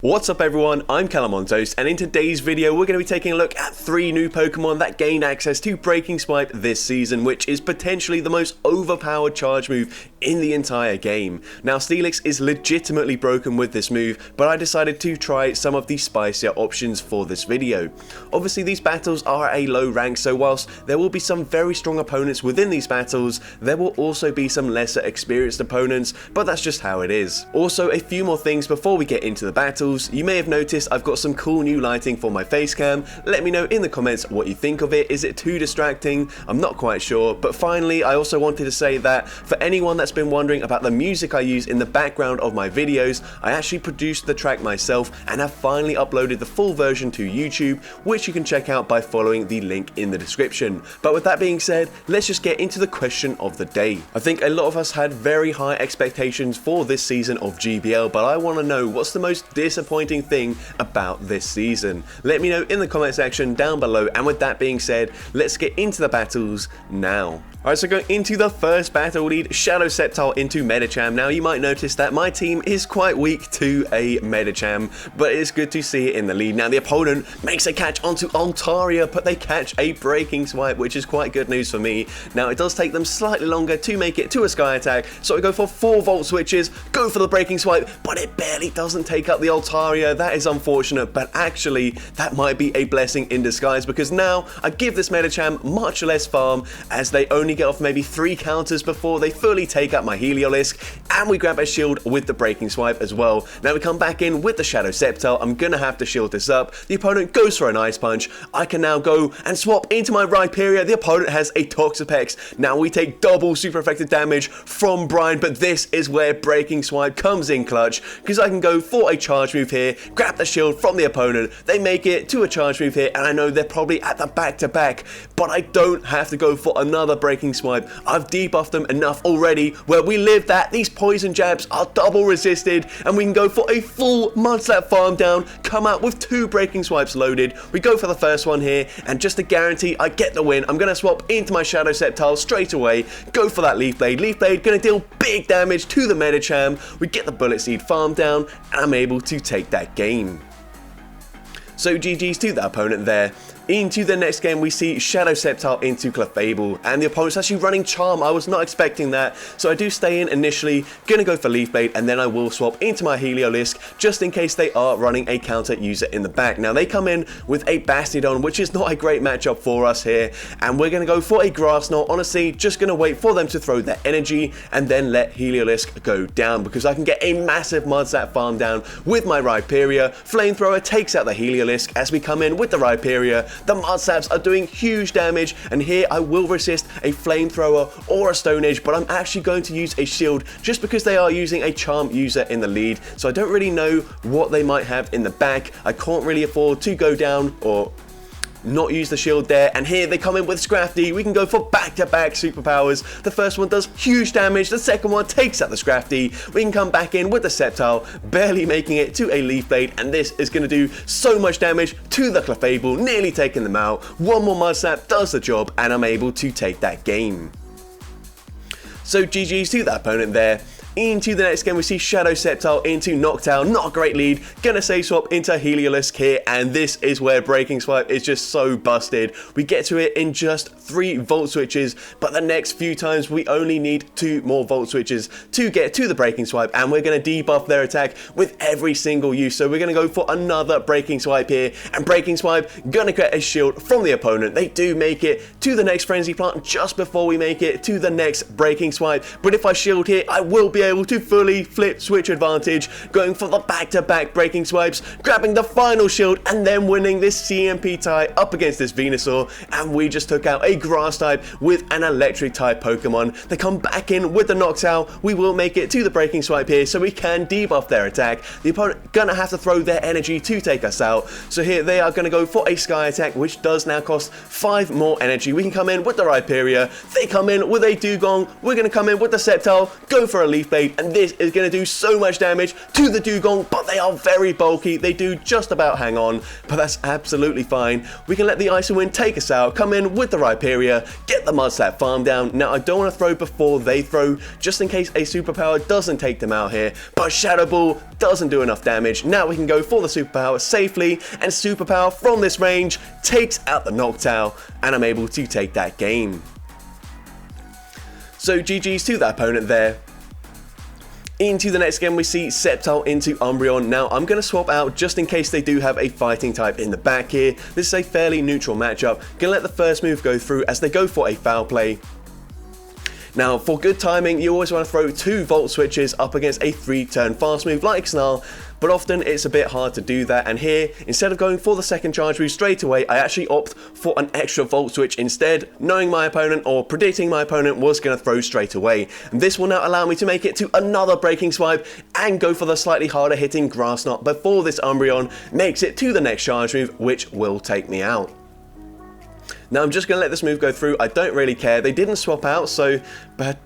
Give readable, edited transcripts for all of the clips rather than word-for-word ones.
What's up everyone, I'm Calamontos, and in today's video we're going to be taking a look at 3 new Pokemon that gained access to Breaking Swipe this season, which is potentially the most overpowered charge move in the entire game. Now Steelix is legitimately broken with this move, but I decided to try some of the spicier options for this video. Obviously these battles are a low rank, so whilst there will be some very strong opponents within these battles, there will also be some lesser experienced opponents, but that's just how it is. Also, a few more things before we get into the battles. You may have noticed I've got some cool new lighting for my face cam. Let me know in the comments what you think of it. Is it too distracting? I'm not quite sure. But finally, I also wanted to say that for anyone that's been wondering about the music I use in the background of my videos, I actually produced the track myself and have finally uploaded the full version to YouTube, which you can check out by following the link in the description. But with that being said, let's just get into the question of the day. I think a lot of us had very high expectations for this season of GBL, but I want to know what's the most disappointing thing about this season. Let me know in the comment section down below, and with that being said, let's get into the battles now. Alright, so going into the first battle, we need Shadow Sceptile into Medicham. Now you might notice that my team is quite weak to a Medicham, but it's good to see it in the lead. Now the opponent makes a catch onto Altaria, but they catch a Breaking Swipe, which is quite good news for me. Now it does take them slightly longer to make it to a Sky Attack, so I go for 4 Volt Switches, go for the Breaking Swipe, but it barely doesn't take up the Altaria. That is unfortunate, but actually that might be a blessing in disguise, because now I give this Medicham much less farm, as they only get off maybe 3 counters before they fully take up my Heliolisk, and we grab a shield with the Breaking Swipe as well. Now we come back in with the Shadow Sceptile. I'm gonna have to shield this up. The opponent goes for an Ice Punch. I can now go and swap into my Rhyperior. The opponent has a Toxapex. Now we take double super effective damage from Brian, but this is where Breaking Swipe comes in clutch, because I can go for a charge move here, grab the shield from the opponent. They make it to a charge move here, and I know they're probably at the back-to-back, but I don't have to go for another Breaking Swipe. I've debuffed them enough already where we live that these poison jabs are double resisted, and we can go for a full Mudslap farm down, come out with 2 Breaking Swipes loaded. We go for the first one here, and just to guarantee I get the win, I'm going to swap into my Shadow Sceptile straight away, go for that Leaf Blade. Leaf Blade going to deal big damage to the Medicham. We get the Bullet Seed farm down, and I'm able to take that game. So GG's to that opponent there. Into the next game, we see Shadow Sceptile into Clefable, and the opponent's actually running Charm. I was not expecting that, so I do stay in initially, gonna go for Leaf Blade, and then I will swap into my Heliolisk, just in case they are running a counter user in the back. Now they come in with a Bastiodon, which is not a great matchup for us here, and we're gonna go for a Grass Knot. Honestly, just gonna wait for them to throw their energy, and then let Heliolisk go down, because I can get a massive Mudslap farm down with my Rhyperior. Flamethrower takes out the Heliolisk as we come in with the Rhyperior. The Mudslaps are doing huge damage, and here I will resist a Flamethrower or a Stone Edge, but I'm actually going to use a shield just because they are using a Charm user in the lead, so I don't really know what they might have in the back. I can't really afford to go down or not use the shield there, and here they come in with Scrafty. We can go for back-to-back superpowers. The first one does huge damage, the second one takes out the Scrafty. We can come back in with the Sceptile, barely making it to a Leaf Blade, and this is going to do so much damage to the Clefable, nearly taking them out. One more Mudslap does the job, and I'm able to take that game. So GG's to that opponent there. Into the next game, we see Shadow Sceptile into Noctowl. Not a great lead. Gonna say swap into Heliolisk here, and this is where Breaking Swipe is just so busted. We get to it in just 3 Volt Switches, but the next few times we only need 2 more Volt Switches to get to the Breaking Swipe, and we're gonna debuff their attack with every single use. So we're gonna go for another Breaking Swipe here, and Breaking Swipe gonna get a shield from the opponent. They do make it to the next Frenzy Plant just before we make it to the next Breaking Swipe, but if I shield here, I will be able to fully flip switch advantage, going for the back-to-back Breaking Swipes, grabbing the final shield, and then winning this CMP tie up against this Venusaur, and we just took out a Grass type with an Electric type Pokemon. They come back in with the Noctowl. We will make it to the Breaking Swipe here, so we can debuff their attack. The opponent gonna have to throw their energy to take us out, so here they are gonna go for a Sky Attack, which does now cost 5 more energy. We can come in with the Rhyperior. They come in with a Dugong. We're gonna come in with the Sceptile, go for a Leaf Blade. Blade, and this is going to do so much damage to the dugong, but they are very bulky. They do just about hang on, but that's absolutely fine. We can let the Icy Wind take us out, come in with the Rhyperior, get the Mudslap farm down. Now, I don't want to throw before they throw, just in case a superpower doesn't take them out here, but Shadow Ball doesn't do enough damage. Now we can go for the superpower safely, and superpower from this range takes out the Noctowl, and I'm able to take that game. So GG's to that opponent there. Into the next game, we see Sceptile into Umbreon. Now, I'm going to swap out just in case they do have a fighting type in the back here. This is a fairly neutral matchup. Going to let the first move go through as they go for a foul play. Now, for good timing, you always want to throw 2 Volt Switches up against a 3-turn fast move like Snarl, but often it's a bit hard to do that, and here, instead of going for the second charge move straight away, I actually opt for an extra Volt Switch instead, knowing my opponent or predicting my opponent was going to throw straight away. And this will now allow me to make it to another Breaking Swipe and go for the slightly harder hitting Grass Knot before this Umbreon makes it to the next charge move, which will take me out. Now I'm just going to let this move go through. I don't really care. They didn't swap out, so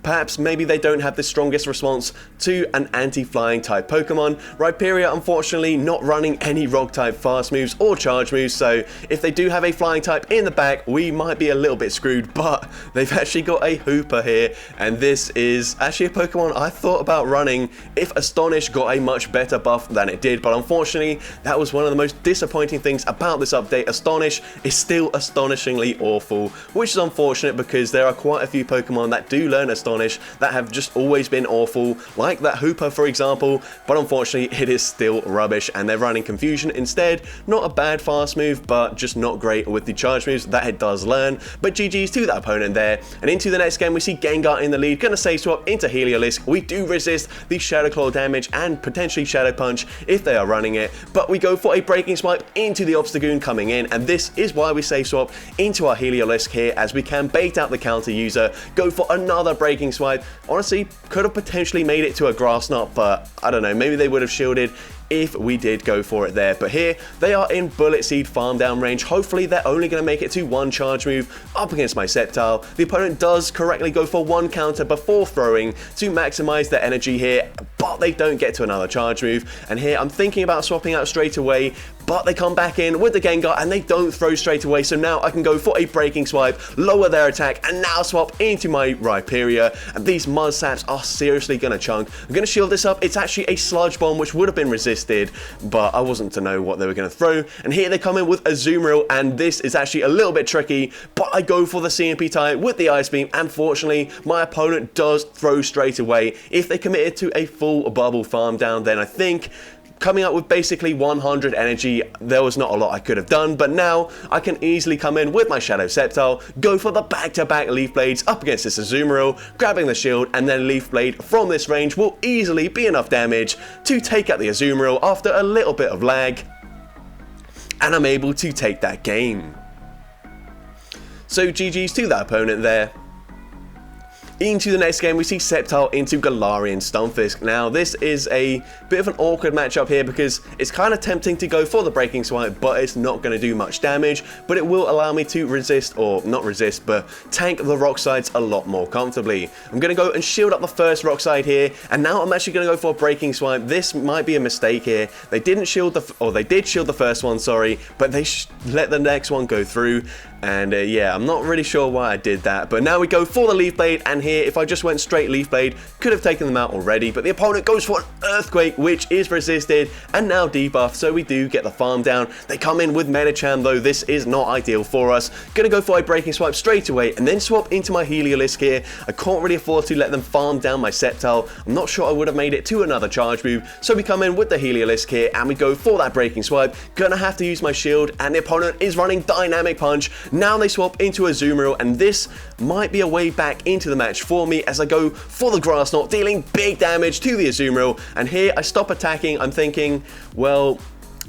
perhaps maybe they don't have the strongest response to an anti-flying type Pokemon. Rhyperior, unfortunately, not running any rock type fast moves or charge moves, so if they do have a flying type in the back, we might be a little bit screwed, but they've actually got a Hooper here, and this is actually a Pokemon I thought about running if Astonish got a much better buff than it did, but unfortunately, that was one of the most disappointing things about this update. Astonish is still astonishingly awful, which is unfortunate because there are quite a few Pokemon that do learn Astonish that have just always been awful, like that Hooper for example, but unfortunately it is still rubbish and they're running Confusion instead. Not a bad fast move, but just not great with the charge moves that it does learn. But GG's to that opponent there. And into the next game, we see Gengar in the lead, gonna Save Swap into Heliolisk. We do resist the Shadow Claw damage and potentially Shadow Punch if they are running it, but we go for a Breaking Swipe into the Obstagoon coming in, and this is why we Save Swap into our Heliolisk here, as we can bait out the counter user, go for another Breaking Swipe. Honestly, could have potentially made it to a Grass Knot, but I don't know, maybe they would have shielded if we did go for it there. But here, they are in Bullet Seed farm down range. Hopefully, they're only going to make it to 1 charge move up against my Sceptile. The opponent does correctly go for 1 counter before throwing to maximize their energy here, but they don't get to another charge move. And here, I'm thinking about swapping out straight away, but they come back in with the Gengar and they don't throw straight away. So now I can go for a Breaking Swipe, lower their attack, and now swap into my Rhyperior. And these Mudslaps are seriously going to chunk. I'm going to shield this up. It's actually a Sludge Bomb, which would have been resisted, but I wasn't to know what they were going to throw. And here they come in with a Azumarill, and this is actually a little bit tricky, but I go for the CMP type with the Ice Beam, and fortunately my opponent does throw straight away. If they committed to a full bubble farm down, then I think coming up with basically 100 energy, there was not a lot I could have done, but now I can easily come in with my Shadow Sceptile, go for the back-to-back Leaf Blades up against this Azumarill, grabbing the shield, and then Leaf Blade from this range will easily be enough damage to take out the Azumarill after a little bit of lag, and I'm able to take that game. So GG's to that opponent there. Into the next game, we see Sceptile into Galarian Stunfisk. Now, this is a bit of an awkward matchup here because it's kind of tempting to go for the Breaking Swipe, but it's not going to do much damage, but it will allow me to resist, or not resist, but tank the Rock Sides a lot more comfortably. I'm going to go and shield up the first Rock Side here, and now I'm actually going to go for a Breaking Swipe. This might be a mistake here. They didn't shield they did shield the first one, sorry, but they let the next one go through. And yeah, I'm not really sure why I did that, but now we go for the Leaf Blade, and here, if I just went straight Leaf Blade, could have taken them out already, but the opponent goes for an Earthquake, which is resisted, and now debuffed, so we do get the farm down. They come in with Medicham, though this is not ideal for us. Gonna go for a Breaking Swipe straight away, and then swap into my Heliolisk here. I can't really afford to let them farm down my Sceptile. I'm not sure I would have made it to another charge move, so we come in with the Heliolisk here, and we go for that Breaking Swipe. Gonna have to use my shield, and the opponent is running Dynamic Punch. Now they swap into a Azumarill, and this might be a way back into the match for me as I go for the Grass Knot, dealing big damage to the Azumarill. And here I stop attacking. I'm thinking, well,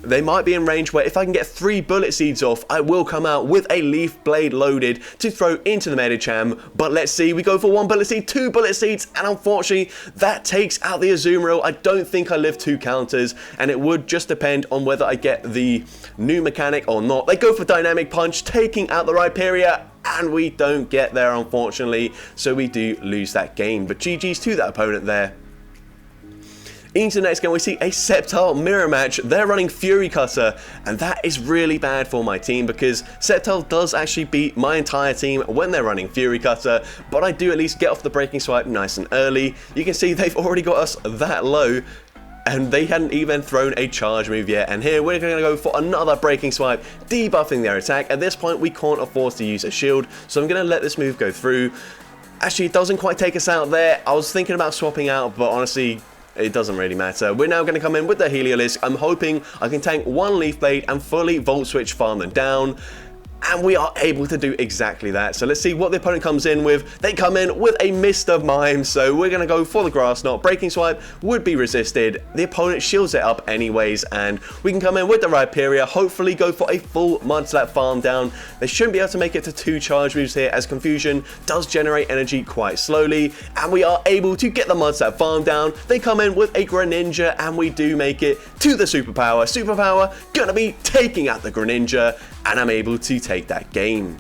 they might be in range where if I can get 3 Bullet Seeds off, I will come out with a Leaf Blade loaded to throw into the Medicham. But let's see, we go for 1 Bullet Seed, 2 Bullet Seeds, and unfortunately, that takes out the Azumarill. I don't think I live 2 counters, and it would just depend on whether I get the new mechanic or not. They go for Dynamic Punch, taking out the Rhyperior, and we don't get there, unfortunately, so we do lose that game. But GG's to that opponent there. Into the next game, we see a Sceptile mirror match. They're running Fury Cutter, and that is really bad for my team because Sceptile does actually beat my entire team when they're running Fury Cutter, but I do at least get off the breaking swipe nice and early. You can see they've already got us that low, and they hadn't even thrown a charge move yet, and here we're going to go for another breaking swipe, debuffing their attack. At this point, we can't afford to use a shield, so I'm going to let this move go through. Actually, it doesn't quite take us out there. I was thinking about swapping out, but honestly, it doesn't really matter. We're now going to come in with the heliolisk. I'm hoping I can tank one leaf blade and fully volt switch farm them down. And we are able to do exactly that. So let's see what the opponent comes in with. They come in with a Mist of Mime, so we're going to go for the Grass Knot. Breaking Swipe would be resisted. The opponent shields it up anyways, and we can come in with the Rhyperior, hopefully go for a full Mudslap farm down. They shouldn't be able to make it to 2 charge moves here, as Confusion does generate energy quite slowly, and we are able to get the Mudslap farm down. They come in with a Greninja, and we do make it to the Superpower. Superpower gonna be taking out the Greninja, and I'm able to take that game.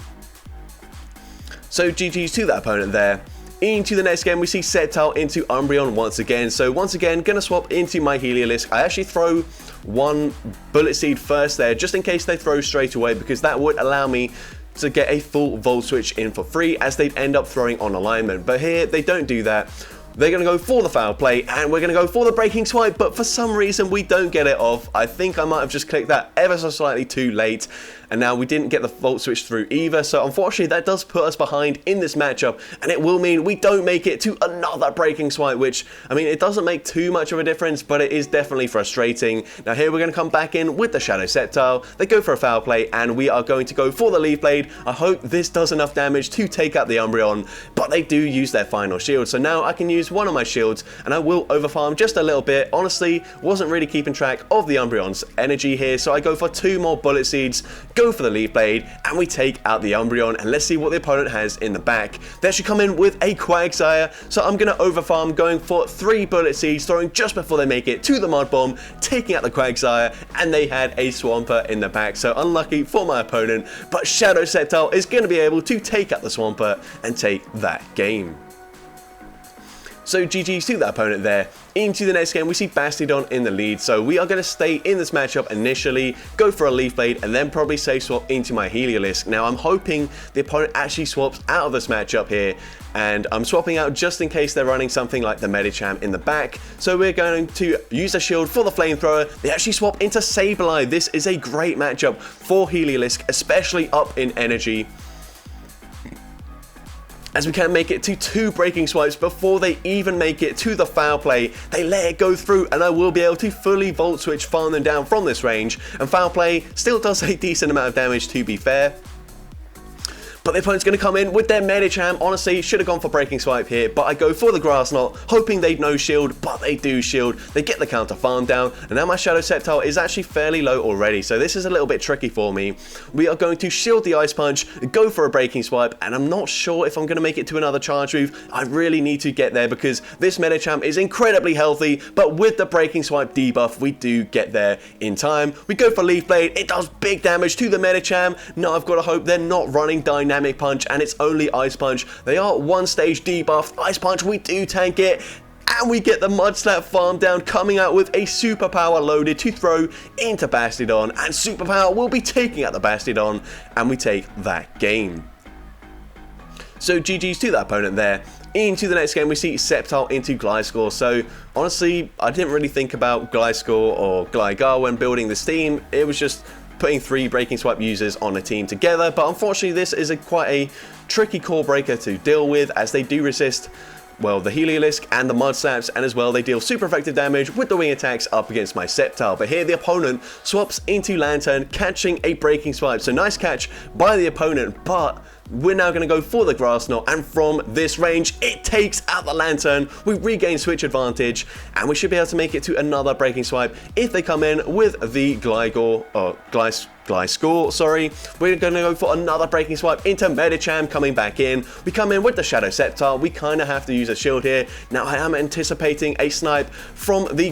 So GG's to that opponent there. Into the next game, we see Sceptile into Umbreon once again. So once again, gonna swap into my Heliolisk. I actually throw one Bullet Seed first there, just in case they throw straight away, because that would allow me to get a full Volt Switch in for free, as they'd end up throwing on alignment. But here, they don't do that. They're going to go for the foul play, and we're going to go for the breaking swipe, but for some reason we don't get it off. I think I might have just clicked that ever so slightly too late, and now we didn't get the Volt Switch through either, so unfortunately that does put us behind in this matchup, and it will mean we don't make it to another breaking swipe, which, I mean, it doesn't make too much of a difference, but it is definitely frustrating. Now here we're going to come back in with the Shadow Sceptile. They go for a foul play, and we are going to go for the Leaf Blade. I hope this does enough damage to take out the Umbreon, but they do use their final shield, so now I can use one of my shields, and I will overfarm just a little bit. Honestly, wasn't really keeping track of the Umbreon's energy here, so I go for 2 more Bullet Seeds, go for the Leaf Blade, and we take out the Umbreon, and let's see what the opponent has in the back. They actually come in with a Quagsire, so I'm going to overfarm, going for 3 Bullet Seeds, throwing just before they make it to the Mud Bomb, taking out the Quagsire, and they had a Swampert in the back, so unlucky for my opponent, but Shadow Sceptile is going to be able to take out the Swampert and take that game. So GG's to that opponent there. Into the next game, we see Bastiodon in the lead, so we are going to stay in this matchup initially, go for a Leaf Blade, and then probably safe swap into my Heliolisk. Now, I'm hoping the opponent actually swaps out of this matchup here, and I'm swapping out just in case they're running something like the Medicham in the back, so we're going to use a shield for the Flamethrower. They actually swap into Sableye. This is a great matchup for Heliolisk, especially up in energy, as we can make it to 2 breaking swipes before they even make it to the foul play. They let it go through, and I will be able to fully Volt Switch farm them down from this range, and foul play still does a decent amount of damage, to be fair. But the opponent's going to come in with their Medicham. Honestly, should have gone for breaking swipe here, but I go for the Grass Knot, hoping they'd no shield, but they do shield. They get the counter farm down, and now my Shadow Sceptile is actually fairly low already, so this is a little bit tricky for me. We are going to shield the Ice Punch, go for a breaking swipe, and I'm not sure if I'm going to make it to another charge move. I really need to get there because this Medicham is incredibly healthy, but with the breaking swipe debuff, we do get there in time. We go for Leaf Blade. It does big damage to the Medicham. Now I've got to hope they're not running Dynamic Punch, and it's only Ice Punch. They are 1 stage debuff. Ice Punch, we do tank it, and we get the Mudslap farm down, coming out with a Superpower loaded to throw into Bastiodon, and Superpower will be taking out the Bastiodon, and we take that game. So GG's to that opponent there. Into the next game, we see Sceptile into Gliscor. So honestly, I didn't really think about Gliscor or Gligar when building this team. It was just putting 3 breaking swipe users on a team together, but unfortunately this is quite a tricky core breaker to deal with, as they do resist, well, the Heliolisk and the Mud Slaps, and as well they deal super effective damage with the wing attacks up against my Sceptile. But here the opponent swaps into Lantern, catching a breaking swipe, so nice catch by the opponent, but we're now going to go for the Grass Knot, and from this range, it takes out the Lantern. We regain switch advantage, and we should be able to make it to another breaking swipe if they come in with the Gliscor, sorry. We're going to go for another breaking swipe into Medicham, coming back in. We come in with the Shadow Sceptile. We kind of have to use a shield here. Now, I am anticipating a snipe from the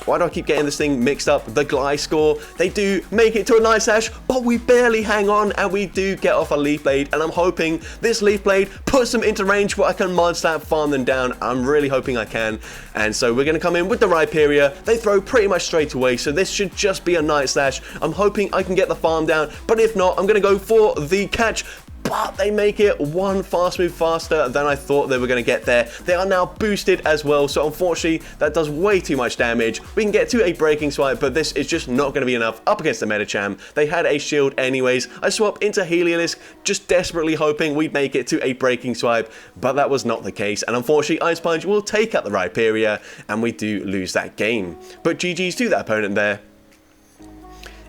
Why do I keep getting this thing mixed up? The Gliscor, they do make it to a Night Slash, but we barely hang on, and we do get off a Leaf Blade, and I'm hoping this Leaf Blade puts them into range where I can Mud-Slap, farm them down. I'm really hoping I can, and so we're going to come in with the Rhyperior. They throw pretty much straight away, so this should just be a Night Slash. I'm hoping I can get the farm down, but if not, I'm going to go for the catch. But they make it one fast move faster than I thought they were going to get there. They are now boosted as well, so unfortunately that does way too much damage. We can get to a Breaking Swipe, but this is just not going to be enough up against the Medicham. They had a shield anyways. I swap into Heliolisk, just desperately hoping we'd make it to a Breaking Swipe, but that was not the case, and unfortunately Ice Punch will take out the Rhyperior, and we do lose that game. But GG's to that opponent there.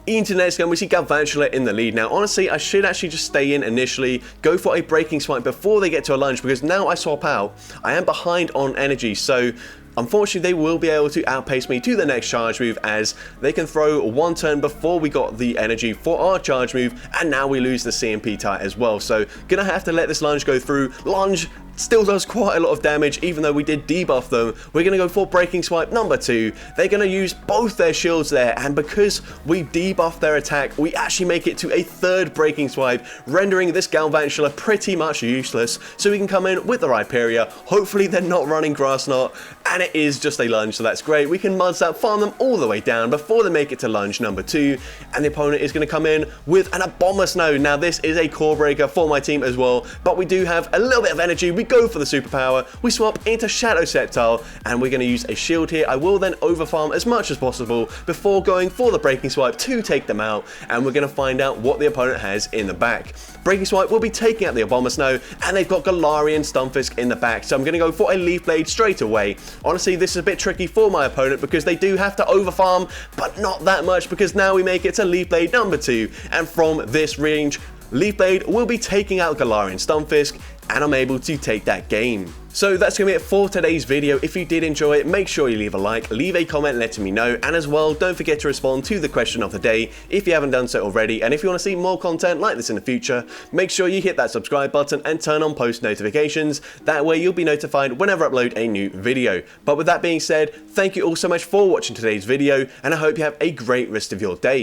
Into the next game, we see Galvantula in the lead. Now, honestly, I should actually just stay in initially, go for a Breaking Swipe before they get to a lunge, because now I swap out, I am behind on energy, so unfortunately, they will be able to outpace me to the next charge move, as they can throw one turn before we got the energy for our charge move, and now we lose the CMP tie as well. So, gonna have to let this lunge go through. Lunge still does quite a lot of damage, even though we did debuff them. We're going to go for Breaking Swipe number 2. They're going to use both their shields there, and because we debuff their attack, we actually make it to a third Breaking Swipe, rendering this Galvantula pretty much useless. So we can come in with the Rhyperior. Hopefully they're not running Grass Knot, and it is just a lunge, so that's great. We can Mud-Slap, farm them all the way down before they make it to lunge number 2, and the opponent is going to come in with an Abomasnow. Now this is a core breaker for my team as well, but we do have a little bit of energy. We go for the superpower, we swap into Shadow Sceptile, and we're going to use a shield here. I will then overfarm as much as possible before going for the Breaking Swipe to take them out, and we're going to find out what the opponent has in the back. Breaking Swipe will be taking out the Abomasnow, and they've got Galarian Stunfisk in the back, so I'm going to go for a Leaf Blade straight away. Honestly, this is a bit tricky for my opponent because they do have to overfarm, but not that much, because now we make it to Leaf Blade number 2, and from this range, Leaf Blade will be taking out Galarian Stunfisk, and I'm able to take that game. So that's going to be it for today's video. If you did enjoy it, make sure you leave a like, leave a comment letting me know, and as well, don't forget to respond to the question of the day if you haven't done so already. And if you want to see more content like this in the future, make sure you hit that subscribe button and turn on post notifications. That way you'll be notified whenever I upload a new video. But with that being said, thank you all so much for watching today's video, and I hope you have a great rest of your day.